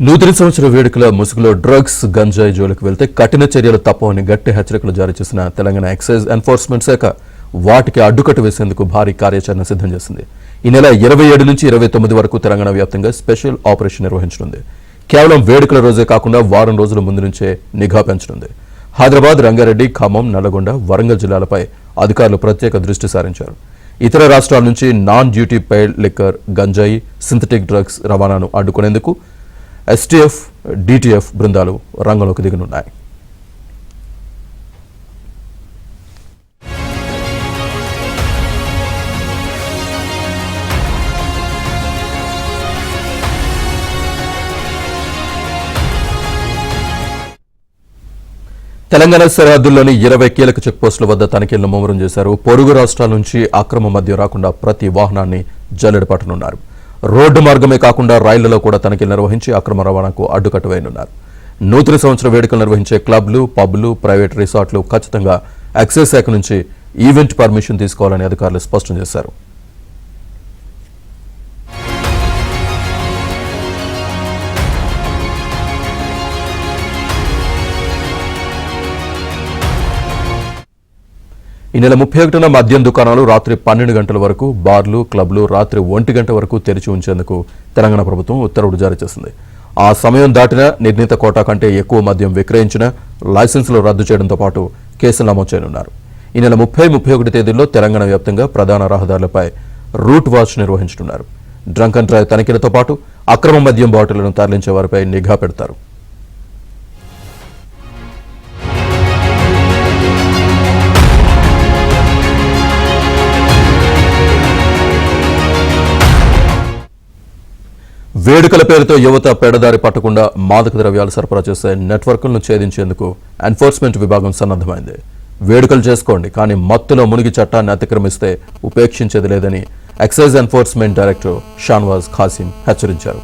నూతన సంవత్సర వేడుకల ముసుగులో డ్రగ్స్ గంజాయి జోలికి వెళ్తే కఠిన చర్యలు తప్పవని గట్టి హెచ్చరికలు జారీ చేసిన తెలంగాణ ఎక్సైజ్ ఎన్ఫోర్స్మెంట్ శాఖ వాటికి అడ్డుకట్ట వేసేందుకు భారీ కార్యాచరణ సిద్ధం చేసింది. ఈ నెల 27 నుంచి 29 వరకు తెలంగాణ వ్యాప్తంగా స్పెషల్ ఆపరేషన్ నిర్వహించనుంది. కేవలం వేడుకల రోజే కాకుండా వారం రోజుల ముందు నుంచే నిఘా పెంచనుంది. హైదరాబాద్, రంగారెడ్డి, ఖమ్మం, నల్లగొండ, వరంగల్ జిల్లాలపై అధికారులు ప్రత్యేక దృష్టి సారించారు. ఇతర రాష్ట్రాల నుంచి నాన్ డ్యూటీ పెయిడ్ లిక్కర్, గంజాయి, సింథటిక్ డ్రగ్స్ రవాణాను అడ్డుకునేందుకు STF, DTF బృందాలు రంగంలోకి దిగనున్నాయి. తెలంగాణ సరిహద్దుల్లోని 20 కీలక చెక్పోస్టుల వద్ద తనిఖీలను ముమ్మరం చేశారు. పొరుగు రాష్ట్రాల నుంచి అక్రమ మద్యం రాకుండా ప్రతి వాహనాన్ని జల్లెడ పట్టనున్నారు. రోడ్డు మార్గమే కాకుండా రైళ్లలో కూడా తనిఖీలు నిర్వహించి అక్రమ రవాణాకు అడ్డుకట్ట వేయనున్నారు. నూతన సంవత్సర వేడుకలు నిర్వహించే క్లబ్లు, పబ్లు, ప్రైవేట్ రిసార్ట్లు ఖచ్చితంగా ఎక్సైజ్ శాఖ నుంచి ఈవెంట్ పర్మిషన్ తీసుకోవాలని అధికారులు స్పష్టం చేశారు. ఈ నెల 31న మద్యం దుకాణాలు రాత్రి 12 గంటల వరకు, బార్లు, క్లబ్లు రాత్రి 1 గంట వరకు తెరిచి ఉంచేందుకు తెలంగాణ ప్రభుత్వం ఉత్తర్వులు జారీ చేసింది. ఆ సమయం దాటినా, నిర్ణీత కోటా కంటే ఎక్కువ మద్యం విక్రయించినా లైసెన్సులు రద్దు చేయడంతో పాటు కేసులు నమోదు చేయనున్నారు. ఈ నెల 30, 31 తేదీల్లో తెలంగాణ వ్యాప్తంగా ప్రధాన రహదారులపై రూట్ వాచ్ నిర్వహించనున్నారు. డ్రంక్ అండ్ డ్రైవ్ తనిఖీలతో పాటు అక్రమ మద్యం బాటిళ్లను తరలించే వారిపై నిఘా పెడతారు. వేడుకల పేరుతో యువత పెడదారి పట్టకుండా మాదక ద్రవ్యాలు సరఫరా చేసే నెట్వర్క్లను ఛేదించేందుకు ఎన్ఫోర్స్మెంట్ విభాగం సన్నద్ధమైంది. వేడుకలు చేసుకోండి, కానీ మత్తులో మునిగి చట్టాన్ని అతిక్రమిస్తే ఉపేక్షించేది లేదని excise enforcement director Shanawaz Khasim హెచ్చరించారు.